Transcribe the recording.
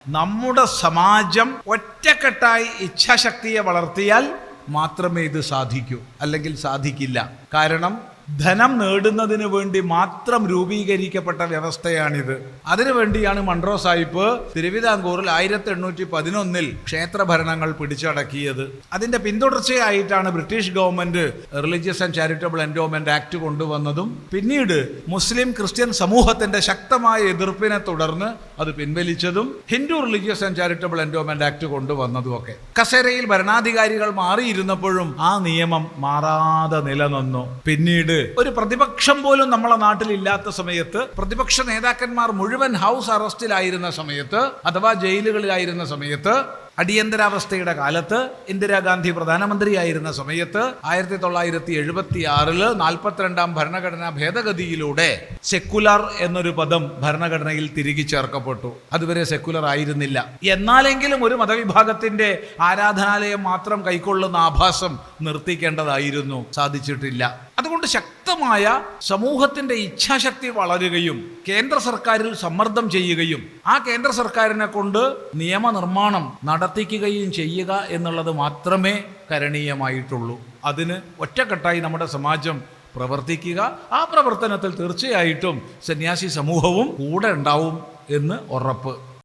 നമ്മുടെ സമാജം ഒറ്റക്കെട്ടായി ഇച്ഛാശക്തിയെ വളർത്തിയാൽ മാത്രമേ ഇത് സാധിക്കൂ, അല്ലെങ്കിൽ സാധിക്കില്ല. കാരണം ധനം നേടുന്നതിന് വേണ്ടി മാത്രം രൂപീകരിക്കപ്പെട്ട വ്യവസ്ഥയാണിത്. അതിനുവേണ്ടിയാണ് മൺട്രോ സാഹിബ് തിരുവിതാംകൂറിൽ 1811 ക്ഷേത്രഭരണങ്ങൾ പിടിച്ചടക്കിയത്. അതിന്റെ പിന്തുടർച്ചയായിട്ടാണ് British government religious and charitable endowment act കൊണ്ടുവന്നതും പിന്നീട് മുസ്ലിം ക്രിസ്ത്യൻ സമൂഹത്തിന്റെ ശക്തമായ എതിർപ്പിനെ തുടർന്ന് അത് പിൻവലിച്ചതും Hindu religious and charitable endowment act കൊണ്ടുവന്നതും ഒക്കെ. കസേരയിൽ ഭരണാധികാരികൾ മാറിയിരുന്നപ്പോഴും ആ നിയമം മാറാതെ നിലനിന്നു. പിന്നീട് ഒരു പ്രതിപക്ഷം പോലും നമ്മളെ നാട്ടിൽ ഇല്ലാത്ത സമയത്ത്, പ്രതിപക്ഷ നേതാക്കന്മാർ മുഴുവൻ ഹൗസ് അറസ്റ്റിലായിരുന്ന സമയത്ത് അഥവാ ജയിലുകളിലായിരുന്ന സമയത്ത്, അടിയന്തരാവസ്ഥയുടെ കാലത്ത്, ഇന്ദിരാഗാന്ധി പ്രധാനമന്ത്രിയായിരുന്ന സമയത്ത് 1976 42-ാം ഭരണഘടനാ ഭേദഗതിയിലൂടെ സെക്കുലർ എന്നൊരു പദം ഭരണഘടനയിൽ തിരികെ ചേർക്കപ്പെട്ടു. അതുവരെ സെക്കുലർ ആയിരുന്നില്ല. എന്നാലെങ്കിലും ഒരു മതവിഭാഗത്തിന്റെ ആരാധനാലയം മാത്രം കൈക്കൊള്ളുന്ന ആഭാസം നിർത്തിക്കേണ്ടതായിരുന്നു. സാധിച്ചിട്ടില്ല. അതുകൊണ്ട് ശക്തമായ സമൂഹത്തിന്റെ ഇച്ഛാശക്തി വളരുകയും കേന്ദ്ര സർക്കാരിൽ സമ്മർദ്ദം ചെയ്യുകയും ആ കേന്ദ്ര സർക്കാരിനെ കൊണ്ട് നിയമനിർമ്മാണം നടത്തിക്കുകയും ചെയ്യുക എന്നുള്ളത് മാത്രമേ കരണീയമായിട്ടുള്ളൂ. അതിന് ഒറ്റക്കെട്ടായി നമ്മുടെ സമാജം പ്രവർത്തിക്കുക. ആ പ്രവർത്തനത്തിൽ തീർച്ചയായിട്ടും സന്യാസി സമൂഹവും കൂടെ ഉണ്ടാവും എന്ന് ഉറപ്പ്.